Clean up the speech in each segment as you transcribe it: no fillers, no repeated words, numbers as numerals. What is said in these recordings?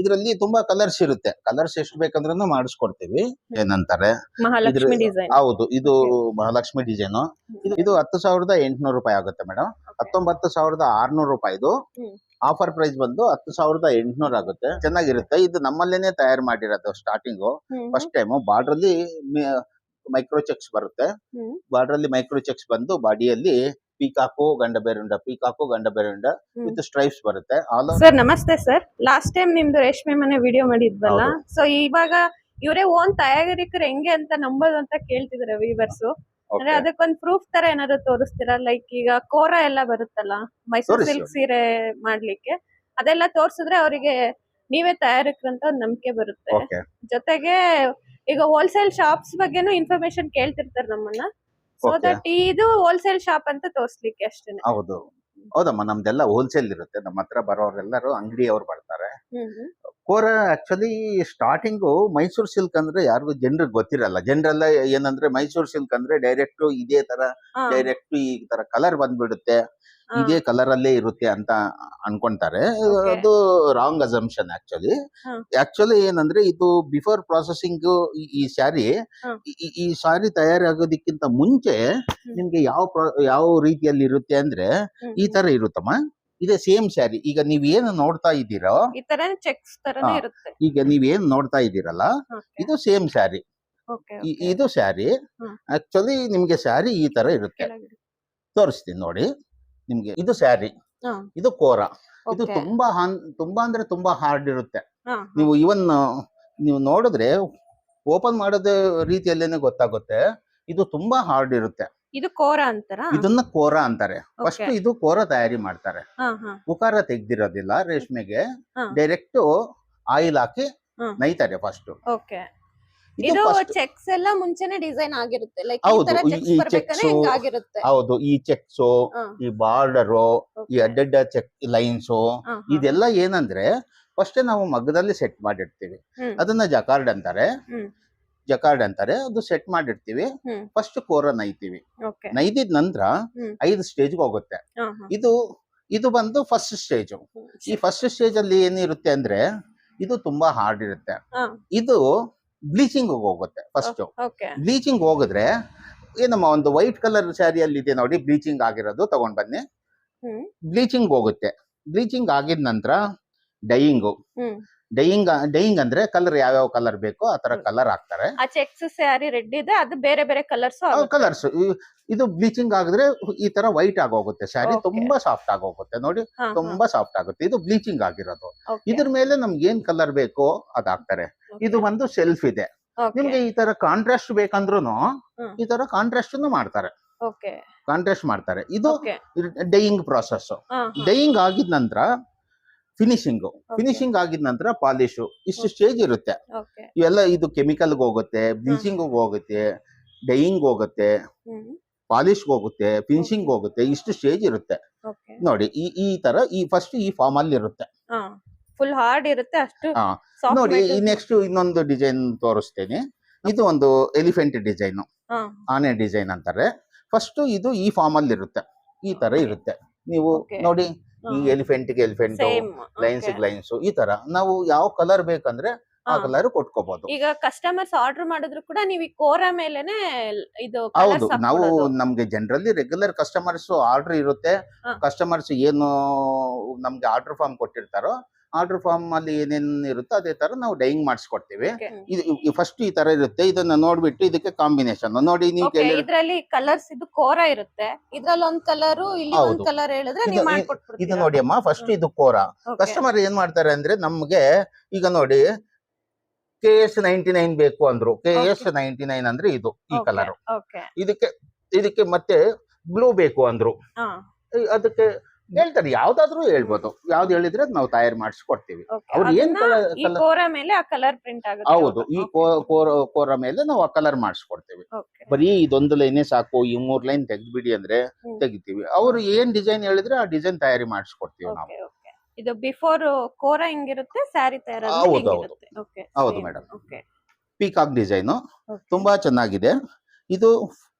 ಇದರಲ್ಲಿ ತುಂಬಾ ಕಲರ್ಸ್ ಇರುತ್ತೆ. ಕಲರ್ಸ್ ಎಷ್ಟು ಬೇಕಂದ್ರೂ ಮಾಡಿಸ್ಕೊಡ್ತೀವಿ. ಏನಂತಾರೆ ಮಹಾಲಕ್ಷ್ಮಿ ಡಿಸೈನ್. ಹೌದು, ಇದು ಮಹಾಲಕ್ಷ್ಮಿ ಡಿಸೈನ್. ಇದು 10,800 ರೂಪಾಯಿ ಆಗುತ್ತೆ ಮೇಡಮ್. 19,600 ರೂಪಾಯಿದು. ಆಫರ್ ಪ್ರೈಸ್ ಬಂದು 10,800 ಆಗುತ್ತೆ. ಚೆನ್ನಾಗಿರುತ್ತೆ. ಇದು ನಮ್ಮಲ್ಲೇನೆ ತಯಾರು ಮಾಡಿರೋದು. ಸ್ಟಾರ್ಟಿಂಗು ಫಸ್ಟ್ ಟೈಮ್ ಬಾರ್ಡರ್ ಅಲ್ಲಿ ಮೈಕ್ರೋ ಚೆಕ್ಸ್ ಬರುತ್ತೆ. ಬಾರ್ಡರ್ ಅಲ್ಲಿ ಮೈಕ್ರೋ ಚೆಕ್ಸ್ ಬಂದು ಬಾಡಿಯಲ್ಲಿ ಪೀಕಾಕು ಗಂಡ ಬೇರುಂಡ, ಪೀಕಾಕು ಗಂಡ ಬೇರುಂಡ ವಿತ್ ಸ್ಟ್ರೈಪ್ಸ್ ಬರುತ್ತೆ. ಸರ್ ನಮಸ್ತೆ ಸರ್. ಲಾಸ್ಟ್ ಟೈಮ್ ನಿಮ್ದು ರೇಷ್ಮೆ ಮನೆ ವಿಡಿಯೋ ಮಾಡಿದ್ವಲ್ಲ, ಸೊ ಇವಾಗ ಇವರೇ ಓನ್ ತಯಾರಿಕರು ಹೆಂಗೆ ಅಂತ ನಂಬೋದು ಅಂತ ಕೇಳ್ತಿದಾರೆ ವೀವರ್ಸ್. ಅಂದ್ರೆ ಅದಕ್ಕೊಂದು ಪ್ರೂಫ್ ತರ ಏನಾದ್ರು ತೋರಿಸ್ತೀರಾ? ಲೈಕ್ ಈಗ ಕೋರ ಎಲ್ಲ ಬರುತ್ತಲ್ಲ ಮೈಸೂರು ಸಿಲ್ಕ್ ಸೀರೆ ಮಾಡ್ಲಿಕ್ಕೆ, ಅದೆಲ್ಲ ತೋರ್ಸಿದ್ರೆ ಅವರಿಗೆ ನೀವೇ ತಯಾರಿಕರು ಅಂತ ಒಂದು ನಂಬಿಕೆ ಬರುತ್ತೆ. ಜೊತೆಗೆ ಈಗ ಹೋಲ್ಸೇಲ್ ಶಾಪ್ಸ್ ಬಗ್ಗೆನೂ ಇನ್ಫಾರ್ಮೇಶನ್ ಕೇಳ್ತಿರ್ತಾರೆ ನಮ್ಮನ್ನ. ಸೊ ದಟ್ ಇದು ಹೋಲ್ಸೇಲ್ ಶಾಪ್ ಅಂತ ತೋರ್ಸ್ಲಿಕ್ಕೆ ಅಷ್ಟೇನೆ. ಹೌದು, ಹೌದಮ್ಮ. ನಮ್ದೆಲ್ಲ ಹೋಲ್ಸೇಲ್ ಇರುತ್ತೆ. ನಮ್ಮ ಹತ್ರ ಬರೋರೆಲ್ಲರೂ ಅಂಗಡಿಯವ್ರು ಬರ್ತಾರೆ. ಕೋರ ಆಕ್ಚುಲಿ ಸ್ಟಾರ್ಟಿಂಗು ಮೈಸೂರು ಸಿಲ್ಕ್ ಅಂದ್ರೆ ಯಾರಿಗೂ ಜನರಿಗೆ ಗೊತ್ತಿರಲ್ಲ. ಜನರೆಲ್ಲ ಏನಂದ್ರೆ ಮೈಸೂರು ಸಿಲ್ಕ್ ಅಂದ್ರೆ ಡೈರೆಕ್ಟ್ ಇದೇ ತರ ಡೈರೆಕ್ಟ್ ಈ ತರ ಕಲರ್ ಬಂದ್ಬಿಡುತ್ತೆ, ಇದೇ ಕಲರ್ ಅಲ್ಲೇ ಇರುತ್ತೆ ಅಂತ ಅನ್ಕೊಂತಾರೆ. ಅದು ರಾಂಗ್ ಅಸಂಪ್ಷನ್. ಆಕ್ಚುಲಿ ಏನಂದ್ರೆ ಇದು ಬಿಫೋರ್ ಪ್ರಾಸೆಸಿಂಗ್ ಈ ಸ್ಯಾರಿ ತಯಾರಾಗೋದಕ್ಕಿಂತ ಮುಂಚೆ ನಿಮ್ಗೆ ಯಾವ ರೀತಿಯಲ್ಲಿ ಇರುತ್ತೆ ಅಂದ್ರೆ ಈ ತರ ಇರುತ್ತಮ್ಮ. ಇದೇ ಸೇಮ್ ಸ್ಯಾರಿ. ಈಗ ನೀವೇನು ನೋಡ್ತಾ ಇದ್ದೀರೋ ಈಗ ನೀವೇನು ನೋಡ್ತಾ ಇದ್ದೀರಲ್ಲ, ಇದು ಸೇಮ್ ಸ್ಯಾರಿ. ಇದು ಸ್ಯಾರಿ. ಆಕ್ಚುಲಿ ನಿಮ್ಗೆ ಸ್ಯಾರಿ ಈ ತರ ಇರುತ್ತೆ. ತೋರಿಸ್ತೀನಿ ನೋಡಿ ನಿಮ್ಗೆ. ಇದು ಸ್ಯಾರಿ, ಇದು ಕೋರ. ಇದು ತುಂಬಾ ಅಂದ್ರೆ ತುಂಬಾ ಹಾರ್ಡ್ ಇರುತ್ತೆ. ನೀವು ಇವನ್ ನೀವು ನೋಡಿದ್ರೆ ಓಪನ್ ಮಾಡೋದ ರೀತಿಯಲ್ಲೇನೆ ಗೊತ್ತಾಗುತ್ತೆ. ಇದು ತುಂಬಾ ಹಾರ್ಡ್ ಇರುತ್ತೆ. ಇದು ಕೋರ ಅಂತಾರ? ಇದನ್ನ ಕೋರ ಅಂತಾರೆ. ಫಸ್ಟ್ ಇದು ಕೋರ ತಯಾರಿ ಮಾಡ್ತಾರೆ. ಉಕಾರ ತೆಗ್ದಿರೋದಿಲ್ಲ ರೇಷ್ಮೆಗೆ. ಡೈರೆಕ್ಟ್ ಆಯಿಲ್ ಹಾಕಿ ನೈತಾರೆ ಫಸ್ಟ್. ಇದು ಚೆಕ್ಸ್ ಎಲ್ಲ ಮುಂಚೆನೆ ಡಿಸೈನ್ ಆಗಿರುತ್ತೆ. ಲೈಕ್ ಹೌದು, ಈ ಚೆಕ್ಸ್, ಹೌದು, ಈ ಚೆಕ್ಸ್, ಈ ಬಾರ್ಡರ್, ಈ ಅಡ್ಡಡ್ಡ ಚೆಕ್ ಲೈನ್ಸ್, ಇದೆಲ್ಲ ಏನಂದ್ರೆ ಫಸ್ಟ್ ನಾವು ಮಗ್ಗದಲ್ಲಿ ಸೆಟ್ ಮಾಡಿರ್ತೀವಿ. ಅದನ್ನ ಜಕಾರ್ಡ್ ಅಂತಾರೆ. ಅದು ಸೆಟ್ ಮಾಡಿರ್ತೀವಿ. ಫಸ್ಟ್ ಕೋರ ನೈತೀವಿ. ನೈದಿದ ನಂತರ 5 ಸ್ಟೇಜ್ಗೆ ಹೋಗುತ್ತೆ. ಇದು ಬಂದು ಫಸ್ಟ್ ಸ್ಟೇಜ್. ಈ ಫಸ್ಟ್ ಸ್ಟೇಜ್ ಅಲ್ಲಿ ಏನಿರುತ್ತೆ ಅಂದ್ರೆ ಇದು ತುಂಬಾ ಹಾರ್ಡ್ ಇರುತ್ತೆ. ಇದು ಬ್ಲೀಚಿಂಗ್ ಹೋಗುತ್ತೆ. ಫಸ್ಟ್ ಬ್ಲೀಚಿಂಗ್ ಹೋಗಿದ್ರೆ ಏನಮ್ಮ ಒಂದು ವೈಟ್ ಕಲರ್ ಸ್ಯಾರಿಯಲ್ಲಿ ಇದೆ ನೋಡಿ, ಬ್ಲೀಚಿಂಗ್ ಆಗಿರೋದು ತಗೊಂಡ್ ಬನ್ನಿ. ಬ್ಲೀಚಿಂಗ್ ಹೋಗುತ್ತೆ. ಬ್ಲೀಚಿಂಗ್ ಆಗಿದ ನಂತರ ಡೈಯಿಂಗ್ ಅಂದ್ರೆ ಕಲರ್ ಯಾವ್ಯಾವ ಕಲರ್ ಬೇಕೋ ಆ ತರ ಕಲರ್ ಹಾಕ್ತಾರೆ. ಚೆಕ್ಸ್ ಸ್ಯಾರಿ ರೆಡ್ ಇದೆ, ಅದು ಬೇರೆ ಬೇರೆ ಕಲರ್ಸ್. ಇದು ಬ್ಲೀಚಿಂಗ್ ಆಗಿದ್ರೆ ಈ ತರ ವೈಟ್ ಆಗೋಗುತ್ತೆ. ಸ್ಯಾರಿ ತುಂಬಾ ಸಾಫ್ಟ್ ಆಗೋಗುತ್ತೆ ನೋಡಿ, ತುಂಬಾ ಸಾಫ್ಟ್ ಆಗುತ್ತೆ. ಇದು ಬ್ಲೀಚಿಂಗ್ ಆಗಿರೋದು. ಇದ್ರ ಮೇಲೆ ನಮ್ಗೆ ಏನ್ ಕಲರ್ ಬೇಕೋ ಅದ್ ಹಾಕ್ತಾರೆ. ಇದು ಒಂದು ಸೆಲ್ಫ್ ಇದೆ. ನಿಮ್ಗೆ ಈ ತರ ಕಾಂಟ್ರಾಸ್ಟ್ ಬೇಕಂದ್ರೂ ಈ ತರ ಕಾಂಟ್ರಾಸ್ಟ್ ಮಾಡ್ತಾರೆ. ಇದು ಡೈಯಿಂಗ್ ಪ್ರಾಸೆಸ್. ಡೈಯಿಂಗ್ ಆಗಿದ ನಂತರ ಫಿನಿಶಿಂಗ್ ಆಗಿದ ನಂತರ ಪಾಲಿಶ್. ಇಷ್ಟು ಸ್ಟೇಜ್ ಇರುತ್ತೆ. ಇವೆಲ್ಲ ಇದು ಕೆಮಿಕಲ್ ಹೋಗುತ್ತೆ, ಬ್ಲೀಚಿಂಗ್ ಹೋಗುತ್ತೆ, ಡೈಯಿಂಗ್ ಹೋಗುತ್ತೆ, ಪಾಲಿಶ್ ಹೋಗುತ್ತೆ, ಫಿನಿಶಿಂಗ್ ಹೋಗುತ್ತೆ. ಇಷ್ಟು ಸ್ಟೇಜ್ ಇರುತ್ತೆ ನೋಡಿ. ಈ ತರ ಫಸ್ಟ್ ಈ ಫಾರ್ಮ್ ಅಲ್ಲಿ ಇರುತ್ತೆ. ಫುಲ್ ಹಾರ್ಡ್ ಇರುತ್ತೆ ಅಷ್ಟು. ನೋಡಿ, ನೆಕ್ಸ್ಟ್ ಇನ್ನೊಂದು ಡಿಸೈನ್ ತೋರಿಸ್ತೇನೆ. ಇದು ಒಂದು ಎಲಿಫೆಂಟ್ ಡಿಸೈನ್, ಆನೆ ಡಿಸೈನ್ ಅಂತಾರೆ. ಫಸ್ಟ್ ಇದು ಈ ಫಾರ್ಮ್ ಅಲ್ಲಿ ಇರುತ್ತೆ. ಈ ತರ ಇರುತ್ತೆ. ನೀವು ನೋಡಿ, ಈ ಎಲಿಫೆಂಟ್ ಲೈನ್ಸ್ ಈ ತರ ನಾವು ಯಾವ ಕಲರ್ ಬೇಕಂದ್ರೆ ಆ ಕಲರ್ ಕೊಟ್ಕೋಬಹುದು. ಈಗ ಕಸ್ಟಮರ್ಸ್ ಆರ್ಡರ್ ಮಾಡಿದ್ರು ಕೂಡ ನೀವು ಈ ಕೋರ ಮೇಲೆನೆ ಇದು ಹೌದು. ನಾವು ನಮ್ಗೆ ಜನರಲಿ ರೆಗ್ಯುಲರ್ ಕಸ್ಟಮರ್ಸ್ ಆರ್ಡರ್ ಇರುತ್ತೆ. ಕಸ್ಟಮರ್ಸ್ ಏನು ನಮ್ಗೆ ಆರ್ಡರ್ ಫಾರ್ಮ್ ಕೊಟ್ಟಿರ್ತಾರೋ ಆರ್ಡರ್ ಫಾರ್ಮ್ ಅಲ್ಲಿ ಏನೇನ್ ಇರುತ್ತೋ ಅದೇ ತರ ನಾವು ಡೈಯಿಂಗ್ ಮಾಡಿಸ್ಕೊಡ್ತೀವಿ. ಇದು ಫಸ್ಟ್ ಈ ತರ ಇರುತ್ತೆ. ಇದನ್ನ ನೋಡ್ಬಿಟ್ಟು ಇದಕ್ಕೆ ಕಾಂಬಿನೇಷನ್ ನೋಡಿ. ನೀವು ಇದ್ರಲ್ಲಿ ಕಲರ್ಸ್ ಇದು ಕೋರ ಇರುತ್ತೆ, ಇದ್ರಲ್ಲಿ ಒಂದ್ ಕಲರ್, ಇಲ್ಲಿ ಒಂದ್ ಕಲರ್ ಹೇಳಿದ್ರೆ ನೀವು ಮಾಡ್ಕೊಡ್ತೀವಿ. ಇದು ನೋಡಿ ಅಮ್ಮ, ಫಸ್ಟ್ ಇದು ಕೋರ. ಕಸ್ಟಮರ್ ಏನ್ ಮಾಡ್ತಾರೆ ಅಂದ್ರೆ ನಮ್ಗೆ ಈಗ ನೋಡಿ KS 99 ಬೇಕು ಅಂದ್ರು. KS 99 ಅಂದ್ರೆ ಇದು ಈ ಕಲರ್. ಇದಕ್ಕೆ ಮತ್ತೆ ಬ್ಲೂ ಬೇಕು ಅಂದ್ರು. ಅದಕ್ಕೆ ಹೇಳ್ತಾರೆ, ಯಾವ್ದಾದ್ರು ಹೇಳ್ಬೋದು. ಯಾವ್ದು ಹೇಳಿದ್ರೆ ನಾವು ತಯಾರು ಮಾಡಿಸ್ಕೊಡ್ತೀವಿ. ಅವ್ರು ಏನ್ ಕಲರ್ ಪ್ರಿಂಟ್ ಆಗುತ್ತೆ. ಹೌದು, ಈ ಕೋರ ಮೇಲೆ ನಾವು ಆ ಕಲರ್ ಮಾಡಿಸ್ಕೊಡ್ತೀವಿ. ಬರೀ ಇದೊಂದು ಲೈನೇ ಸಾಕು, ಈ 3 ಲೈನ್ ತೆಗ್ದ್ಬಿಡಿ ಅಂದ್ರೆ ತೆಗಿತೀವಿ. ಅವ್ರು ಏನ್ ಡಿಸೈನ್ ಹೇಳಿದ್ರೆ ಆ ಡಿಸೈನ್ ತಯಾರಿ ಮಾಡಿಸ್ಕೊಡ್ತೀವಿ ನಾವು. ಇದು ಬಿಫೋರ್ ಕೋರ ಹಿಂಗಿರುತ್ತೆ, ಸ್ಯಾರಿ ತಯಾರಿ. ಹೌದು ಮೇಡಮ್. ಪೀಕಾಕ್ ಡಿಸೈನ್ ತುಂಬಾ ಚೆನ್ನಾಗಿದೆ. ಇದು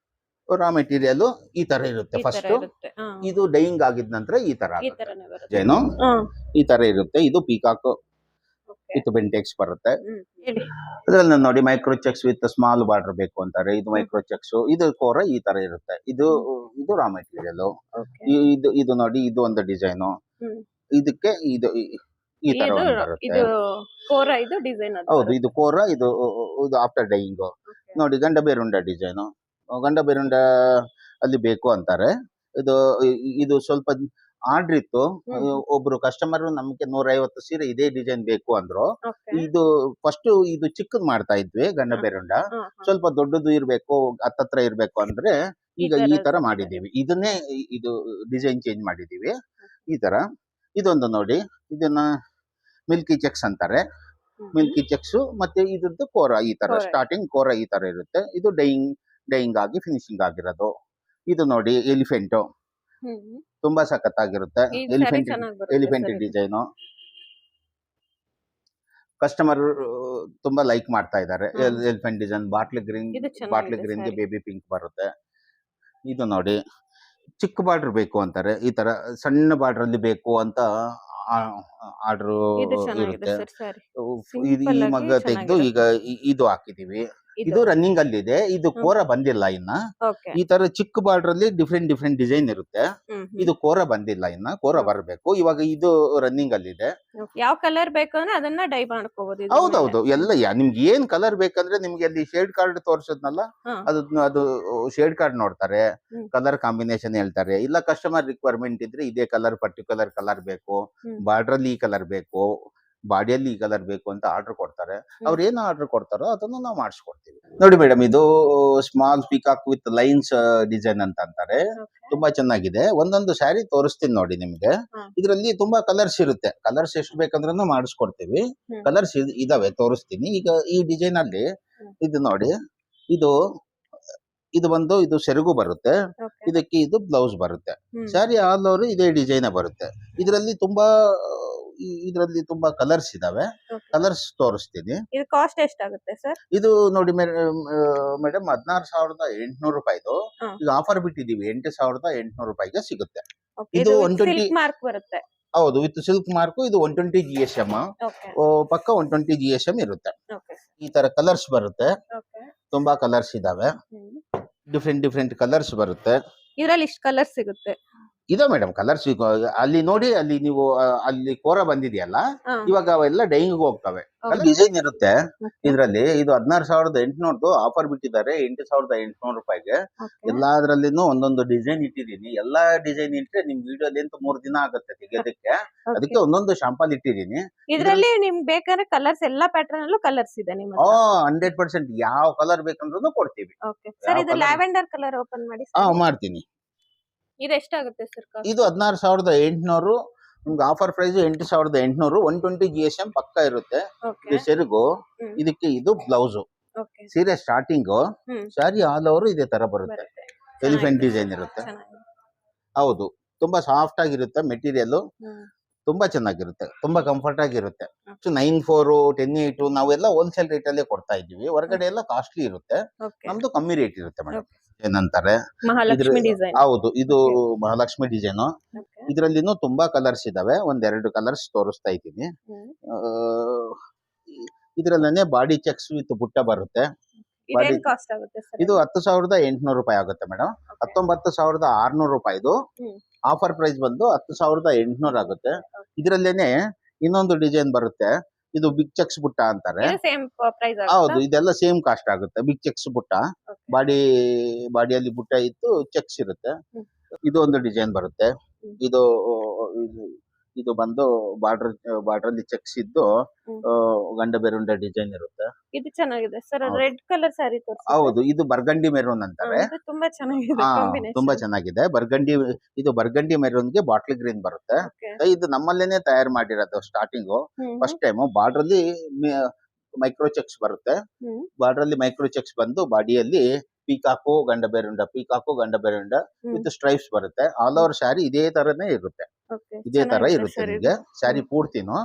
ರಾ ಮೆಟೀರಿಯಲ್ ಈ ತರ ಇರುತ್ತೆ. ಫಸ್ಟ್ ಇದು ಡೈಯಿಂಗ್ ಆಗಿದ ನಂತರ ಈ ತರ ಡಿಸೈನು ಈ ತರ ಇರುತ್ತೆ. ಇದು ಪೀಕಾಕ್ ವಿತ್ ಬೆಂಟೆಕ್ಸ್ ಬರುತ್ತೆ. ಹೇಳಿ. ಅದ್ರಲ್ಲಿ ನೋಡಿ micro cheques with small border ಬೇಕು ಅಂತಾರೆ. ಇದು ಮೈಕ್ರೋ ಚೆಕ್ಸ್, ಇದು ಕೋರ ಈ ತರ ಇರುತ್ತೆ. ಇದು ರಾ ಮೆಟೀರಿಯಲ್. ಇದು ನೋಡಿ, ಇದು ಒಂದು ಡಿಸೈನು. ಇದಕ್ಕೆ ಈ ತರ ಒಂದು ಬರುತ್ತೆ. ಇದು ಕೋರ, ಇದು ಡಿಸೈನ್. ಹೌದು, ಇದು ಕೋರ, ಇದು ಆಫ್ಟರ್ ಡೈಯಿಂಗ್. ನೋಡಿ ಗಂಡ ಬೇರುಂಡ ಡಿಸೈನು. ಗಂಡ ಬೇರುಂಡ ಅಲ್ಲಿ ಬೇಕು ಅಂತಾರೆ. ಇದು ಸ್ವಲ್ಪ ಆರ್ಡರ್ ಇತ್ತು. ಒಬ್ರು ಕಸ್ಟಮರ್ ನಮ್ಗೆ 150 ಸೀರೆ ಇದೇ ಡಿಸೈನ್ ಬೇಕು ಅಂದ್ರು. ಇದು ಫಸ್ಟ್ ಇದು ಚಿಕ್ಕದ್ ಮಾಡ್ತಾ ಇದ್ವಿ ಗಂಡ ಬೇರುಂಡ. ಸ್ವಲ್ಪ ದೊಡ್ಡದು ಇರ್ಬೇಕು, ಹತ್ತತ್ರ ಇರ್ಬೇಕು ಅಂದ್ರೆ ಈಗ ಈ ತರ ಮಾಡಿದೀವಿ. ಇದನ್ನೇ ಇದು ಡಿಸೈನ್ ಚೇಂಜ್ ಮಾಡಿದೀವಿ ಈ ತರ. ಇದೊಂದು ನೋಡಿ, ಇದನ್ನ ಮಿಲ್ಕಿ ಚೆಕ್ಸ್ ಅಂತಾರೆ. ಮಿಲ್ಕಿ ಚೆಕ್ಸ್ ಮತ್ತೆ ಇದ್ರದ್ದು ಕೋರ ಈ ತರ. ಸ್ಟಾರ್ಟಿಂಗ್ ಕೋರ ಈ ತರ ಇರುತ್ತೆ. ಇದು ಡೈಯಿಂಗ್ ಆಗಿ ಫಿನಿಶಿಂಗ್ ಆಗಿರೋದು. ಇದು ನೋಡಿ ಎಲಿಫೆಂಟ್, ತುಂಬಾ ಸಖತ್ತಾಗಿರುತ್ತೆ. Elephant design. ಕಸ್ಟಮರ್ ತುಂಬಾ ಲೈಕ್ ಮಾಡ್ತಾ ಇದ್ದಾರೆ. ಎಲಿಫೆಂಟ್ ಡಿಸೈನ್, ಬಾಟ್ಲಿ ಗ್ರೀನ್ ಗೆ ಬೇಬಿ ಪಿಂಕ್ ಬರುತ್ತೆ. ಇದು ನೋಡಿ ಚಿಕ್ಕ ಬಾರ್ಡರ್ ಬೇಕು ಅಂತಾರೆ. ಈ ತರ ಸಣ್ಣ ಬಾರ್ಡರ್ ಅಲ್ಲಿ ಬೇಕು ಅಂತ ಆರ್ಡರ್ ಇರುತ್ತೆ. ಈ ಮಗ್ಗ ತೆಗೆದು ಈಗ ಇದು ಹಾಕಿದೀವಿ. ಇದು ರನ್ನಿಂಗ್ ಅಲ್ಲಿ ಇದೆ. ಇದು ಕೋರ ಬಂದಿಲ್ಲ ಇನ್ನ. ಈ ತರ ಚಿಕ್ಕ ಬಾರ್ಡರ್ ಅಲ್ಲಿ ಡಿಫ್ರೆಂಟ್ ಡಿಸೈನ್ ಇರುತ್ತೆ. ಇದು ಕೋರ ಬಂದಿಲ್ಲ ಇನ್ನ, ಕೋರ ಬರಬೇಕು. ಇವಾಗ ಇದು ರನ್ನಿಂಗ್ ಅಲ್ಲಿ ಇದೆ. ಯಾವ ಕಲರ್ ಬೇಕು ಅಂದ್ರೆ ಅದನ್ನ ಡೈ ಮಾಡ್ಕೋಬಹುದು. ಹೌದೌದು, ಎಲ್ಲ ನಿಮ್ಗೆ ಏನ್ ಕಲರ್ ಬೇಕಂದ್ರೆ ನಿಮ್ಗೆ ಅಲ್ಲಿ ಶೇಡ್ ಕಾರ್ಡ್ ತೋರ್ಸದ್ನಲ್ಲ, ಅದು ಶೇಡ್ ಕಾರ್ಡ್ ನೋಡ್ತಾರೆ, ಕಲರ್ ಕಾಂಬಿನೇಷನ್ ಹೇಳ್ತಾರೆ. ಇಲ್ಲ ಕಸ್ಟಮರ್ ರಿಕ್ವೈರ್ಮೆಂಟ್ ಇದ್ರೆ ಇದೇ ಕಲರ್, ಪರ್ಟಿಕ್ಯುಲರ್ ಕಲರ್ ಬೇಕು, ಬಾರ್ಡರ್ ಅಲ್ಲಿ ಈ ಕಲರ್ ಬೇಕು, ಬಾಡಿಯಲ್ಲಿ ಈ ಕಲರ್ ಬೇಕು ಅಂತ ಆರ್ಡರ್ ಕೊಡ್ತಾರೆ. ಅವ್ರು ಏನು ಆರ್ಡರ್ ಕೊಡ್ತಾರೋ ಅದನ್ನು ನಾವು ಮಾಡಿಸ್ಕೊಡ್ತೀವಿ. ನೋಡಿ ಮೇಡಮ್, ಇದು small peacock with lines design ಅಂತ ಅಂತಾರೆ. ತುಂಬಾ ಚೆನ್ನಾಗಿದೆ. ಒಂದೊಂದು ಸ್ಯಾರಿ ತೋರಿಸ್ತೀನಿ ನೋಡಿ ನಿಮ್ಗೆ. ಇದರಲ್ಲಿ ತುಂಬಾ ಕಲರ್ಸ್ ಇರುತ್ತೆ. ಕಲರ್ಸ್ ಎಷ್ಟು ಬೇಕಂದ್ರೂ ಮಾಡಿಸ್ಕೊಡ್ತೀವಿ. ಕಲರ್ಸ್ ಇದಾವೆ, ತೋರಿಸ್ತೀನಿ. ಈಗ ಈ ಡಿಸೈನ್ ಅಲ್ಲಿ ಇದು ನೋಡಿ, ಇದು ಬಂದು ಇದು ಸೆರಗು ಬರುತ್ತೆ. ಇದಕ್ಕೆ ಇದು ಬ್ಲೌಸ್ ಬರುತ್ತೆ. ಸ್ಯಾರಿ ಆಲ್ ಓವರ್ ಇದೇ ಡಿಸೈನ್ ಬರುತ್ತೆ. ಇದರಲ್ಲಿ ತುಂಬಾ ಕಲರ್ಸ್ ಇದಾವೆ. ಕಲರ್ಸ್ ತೋರಿಸ್ತೀನಿ. ಇದು ಕಾಸ್ಟ್ ಎಷ್ಟಾಗುತ್ತೆ ಸರ್? ಇದು ನೋಡಿ ಮೇಡಮ್ 16,800 ರೂಪಾಯಿದು. ಈಗ ಆಫರ್ ಬಿಟ್ಟಿದೀವಿ 8,800 ರೂಪಾಯಿಗೆ ಸಿಗುತ್ತೆ. ಇದು 120 ಮಾರ್ಕ್ ಬರುತ್ತೆ. ಹೌದು, ವಿತ್ ಸಿಲ್ಕ್ ಮಾರ್ಕ್. ಇದು 120 GSM, ಪಕ್ಕ 120 GSM ಇರುತ್ತೆ. ಈ ತರ ಕಲರ್ಸ್ ಬರುತ್ತೆ. ತುಂಬಾ ಕಲರ್ಸ್ ಇದಾವೆ. ಡಿಫ್ರೆಂಟ್ ಕಲರ್ಸ್ ಬರುತ್ತೆ. ಇದರಲ್ಲಿ ಇಷ್ಟು ಕಲರ್ಸ್ ಸಿಗುತ್ತೆ. ಇದೆ ಮೇಡಮ್ ಕಲರ್ಸ್. ಅಲ್ಲಿ ನೋಡಿ, ಅಲ್ಲಿ ನೀವು ಅಲ್ಲಿ ಕೋರ ಬಂದಿದೆಯಲ್ಲ, ಇವಾಗ ಅವೆಲ್ಲ ಡೈಯಿಂಗ್ ಹೋಗ್ತವೆ. ಡಿಸೈನ್ ಇರುತ್ತೆ ಇದ್ರಲ್ಲಿ. ಇದು 16,800 ಆಫರ್ ಬಿಟ್ಟಿದ್ದಾರೆ 8,800 ರೂಪಾಯಿಗೆ. ಎಲ್ಲಾದ್ರಲ್ಲಿನೂ ಒಂದೊಂದು ಡಿಸೈನ್ ಇಟ್ಟಿದೀನಿ. ಎಲ್ಲಾ ಡಿಸೈನ್ ಇಟ್ಟರೆ ನಿಮ್ ವಿಡಿಯೋಲಿ ಅಂತ 3 ದಿನ ಆಗುತ್ತೆ ತೆಗೆಯೋದಕ್ಕೆ. ಅದಕ್ಕೆ ಒಂದೊಂದು ಶಾಂಪಲ್ ಇಟ್ಟಿದೀನಿ. ಇದ್ರಲ್ಲಿ ನಿಮ್ಗೆ ಬೇಕಾದ್ರೆ ಕಲರ್ಸ್ ಎಲ್ಲಾ ಪ್ಯಾಟರ್ನ್ ಅಲ್ಲೂ ಕಲರ್ಸ್ ಇದೆ ನಿಮ್ಮ ಹತ್ರ? 100% ಯಾವ ಕಲರ್ ಬೇಕಂದ್ರೂ ಕೊಡ್ತೀವಿ. ಸರ್, ಇದು ಲ್ಯಾವೆಂಡರ್ ಕಲರ್ ಓಪನ್ ಮಾಡಿ. ಮಾಡ್ತೀನಿ. ಇದು ಎಷ್ಟಾಗುತ್ತೆ ಸರ್? ಇದು 16,800. ನಿಮ್ಗೆ ಆಫರ್ ಪ್ರೈಸ್ 8,800. 120 GSM ಪಕ್ಕ ಇರುತ್ತೆ. ಇದು ಸೆರಗು, ಇದಕ್ಕೆ ಇದು ಬ್ಲೌಸ್. ಸೀರೆ ಸ್ಟಾರ್ಟಿಂಗ್, ಸ್ಯಾರಿ ಆಲ್ ಓವರ್ ಇದೇ ತರ ಬರುತ್ತೆ. ಎಲಿಫೆಂಟ್ ಡಿಸೈನ್ ಇರುತ್ತೆ. ಹೌದು, ತುಂಬಾ ಸಾಫ್ಟ್ ಆಗಿರುತ್ತೆ ಮೆಟೀರಿಯಲ್. ತುಂಬಾ ಚೆನ್ನಾಗಿರುತ್ತೆ, ತುಂಬಾ ಕಂಫರ್ಟ್ ಆಗಿರುತ್ತೆ. 9,400, 10,800 ನಾವೆಲ್ಲ ಹೋಲ್ಸೇಲ್ ರೇಟ್ ಅಲ್ಲೇ ಕೊಡ್ತಾ ಇದ್ದೀವಿ. ಹೊರಗಡೆ ಎಲ್ಲ ಕಾಸ್ಟ್ಲಿ ಇರುತ್ತೆ, ನಮ್ದು ಕಮ್ಮಿ ರೇಟ್ ಇರುತ್ತೆ ಮೇಡಮ್. ಏನಂತಾರೆ, ಹೌದು, ಇದು ಮಹಾಲಕ್ಷ್ಮಿ ಡಿಸೈನ್. ಇದ್ರಲ್ಲಿನೂ ತುಂಬಾ ಕಲರ್ಸ್ ಇದಾವೆ. 1-2 ಕಲರ್ಸ್ ತೋರಿಸ್ತಾ ಇದ್ದೀನಿ. ಇದ್ರಲ್ಲೇ ಬಾಡಿ ಚೆಕ್ಸ್ ವಿತ್ ಬುಟ್ಟ ಬರುತ್ತೆ. ಇದು 10,800 ರೂಪಾಯಿ ಆಗುತ್ತೆ ಮೇಡಮ್. 19,600 ರೂಪಾಯಿದು. ಆಫರ್ ಪ್ರೈಸ್ ಬಂದು 10,800 ಆಗುತ್ತೆ. ಇದ್ರಲ್ಲೇನೆ ಇನ್ನೊಂದು ಡಿಸೈನ್ ಬರುತ್ತೆ. ಇದು ಬಿಗ್ ಚೆಕ್ಸ್ ಬುಟ್ಟ ಅಂತಾರೆ. ಹೌದು, ಇದೆಲ್ಲ ಸೇಮ್ ಕಾಸ್ಟ್ ಆಗುತ್ತೆ. ಬಿಗ್ ಚೆಕ್ಸ್ ಬುಟ್ಟ, ಬಾಡಿಯಲ್ಲಿ ಬುಟ್ಟ ಇತ್ತು, ಚೆಕ್ಸ್ ಇರುತ್ತೆ. ಇದು ಒಂದು ಡಿಸೈನ್ ಬರುತ್ತೆ. ಇದು ಬಂದು ಬಾರ್ಡರ್ ಅಲ್ಲಿ ಚೆಕ್ಸ್ ಇದ್ದು ಗಂಡ ಬೇರುಂಡ ಡಿಸೈನ್ ಇರುತ್ತೆ. ಇದು ಚೆನ್ನಾಗಿದೆ ಸರ್. ರೆಡ್ ಕಲರ್ ಸ್ಯಾರಿ ತೋರಿಸಿ. ಹೌದು, ಇದು ಬರ್ಗಂಡಿ ಮೆರೂನ್ ಅಂತಾರೆ. ತುಂಬಾ ಚೆನ್ನಾಗಿದೆ. ತುಂಬಾ ಚೆನ್ನಾಗಿದೆ. ಇದು ಬರ್ಗಂಡಿ ಮೆರೂನ್ ಗೆ ಬಾಟ್ಲಿ ಗ್ರೀನ್ ಬರುತ್ತೆ. ಇದು ನಮ್ಮಲ್ಲೇನೆ ತಯಾರು ಮಾಡಿರೋದು. ಸ್ಟಾರ್ಟಿಂಗ್ ಫಸ್ಟ್ ಟೈಮ್ ಬಾರ್ಡರ್ ಅಲ್ಲಿ ಮೈಕ್ರೋ ಚೆಕ್ಸ್ ಬರುತ್ತೆ. ಬಾರ್ಡರ್ ಅಲ್ಲಿ ಮೈಕ್ರೋ ಚೆಕ್ಸ್ ಬಂದು ಬಾಡಿಯಲ್ಲಿ ಪೀಕಾಕು ಗಂಡ ಬೇರುಂಡ ವಿತ್ ಸ್ಟ್ರೈಪ್ಸ್ ಬರುತ್ತೆ. ಆಲ್ ಓವರ್ ಸ್ಯಾರಿ ಇದೇ ತರನೇ ಇರುತ್ತೆ. ಇದೇ ತರ ಇರುತ್ತೆ ನಿಮ್ಗೆ ಸ್ಯಾರಿ ಪೂರ್ತಿನೂ.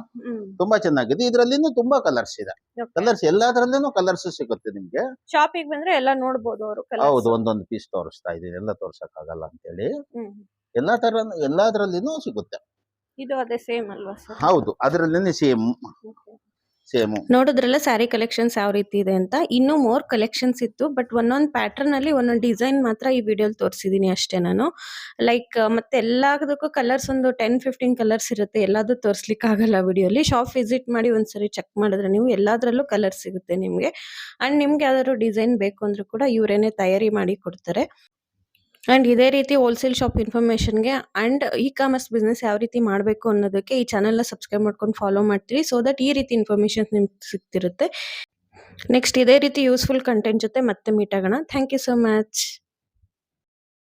ತುಂಬಾ ಚೆನ್ನಾಗಿದೆ. ಇದ್ರಲ್ಲಿನೂ ತುಂಬಾ ಕಲರ್ಸ್ ಇದೆ. ಕಲರ್ಸ್ ಎಲ್ಲಾದ್ರಲ್ಲೂ ಕಲರ್ಸ್ ಸಿಗುತ್ತೆ ನಿಮ್ಗೆ. ಶಾಪಿಗೆ ಬಂದ್ರೆ ಎಲ್ಲ ನೋಡಬಹುದು ಅವರು. ಹೌದು, ಒಂದೊಂದು ಪೀಸ್ ತೋರಿಸ್ತಾ ಇದೀನಿ. ಎಲ್ಲ ತೋರ್ಸಕ್ ಆಗಲ್ಲ ಅಂತ ಹೇಳಿ ಎಲ್ಲಾದ್ರಲ್ಲಿನೂ ಸಿಗುತ್ತೆ. ಇದು ಅದೇ ಸೇಮ್ ಅಲ್ವಾ ಸರ್? ಹೌದು, ಅದ್ರಲ್ಲೇನೆ ಸೇಮ್. ಸೇಮು. ನೋಡಿದ್ರಲ್ಲ ಸ್ಯಾರಿ ಕಲೆಕ್ಷನ್ಸ್ ಯಾವ ರೀತಿ ಇದೆ ಅಂತ. ಇನ್ನೂ ಮೋರ್ ಕಲೆಕ್ಷನ್ಸ್ ಇತ್ತು, ಬಟ್ ಒಂದೊಂದು ಪ್ಯಾಟರ್ನ್ ಅಲ್ಲಿ ಒಂದೊಂದು ಡಿಸೈನ್ ಮಾತ್ರ ಈ ವಿಡಿಯೋಲಿ ತೋರಿಸಿದೀನಿ ಅಷ್ಟೇ ನಾನು. ಲೈಕ್ ಮತ್ತೆ ಎಲ್ಲದಕ್ಕೂ ಕಲರ್ಸ್ ಒಂದು 10-15 ಕಲರ್ಸ್ ಇರುತ್ತೆ, ಎಲ್ಲದೂ ತೋರಿಸ್ಲಿಕ್ಕೆ ಆಗಲ್ಲ ವಿಡಿಯೋಲಿ. ಶಾಪ್ ವಿಸಿಟ್ ಮಾಡಿ ಒಂದ್ಸರಿ ಚೆಕ್ ಮಾಡಿದ್ರೆ ನೀವು ಎಲ್ಲದರಲ್ಲೂ ಕಲರ್ ಸಿಗುತ್ತೆ ನಿಮಗೆ. ಅಂಡ್ ನಿಮ್ಗೆ ಯಾವ್ದಾದ್ರು ಡಿಸೈನ್ ಬೇಕು ಅಂದ್ರೂ ಕೂಡ ಇವರೇನೆ ತಯಾರಿ ಮಾಡಿ ಕೊಡ್ತಾರೆ. ಅಂಡ್ ಇದೇ ರೀತಿ ಹೋಲ್ಸೇಲ್ ಶಾಪ್ ಇನ್ಫಾರ್ಮೇಶನ್ಗೆ ಅಂಡ್ ಇ ಕಾಮರ್ಸ್ ಬಿಸ್ನೆಸ್ ಯಾವ ರೀತಿ ಮಾಡಬೇಕು ಅನ್ನೋದಕ್ಕೆ ಈ ಚಾನಲ್ನ ಸಬ್ಸ್ಕ್ರೈಬ್ ಮಾಡ್ಕೊಂಡು ಫಾಲೋ ಮಾಡ್ತೀರಿ, ಸೊ ದಟ್ ಈ ರೀತಿ ಇನ್ಫಾರ್ಮೇಶನ್ ನಿಮ್ಗೆ ಸಿಗ್ತಿರುತ್ತೆ. ನೆಕ್ಸ್ಟ್ ಇದೇ ರೀತಿ ಯೂಸ್ಫುಲ್ ಕಂಟೆಂಟ್ ಜೊತೆ ಮತ್ತೆ ಮೀಟ್ ಆಗೋಣ. Thank you so much.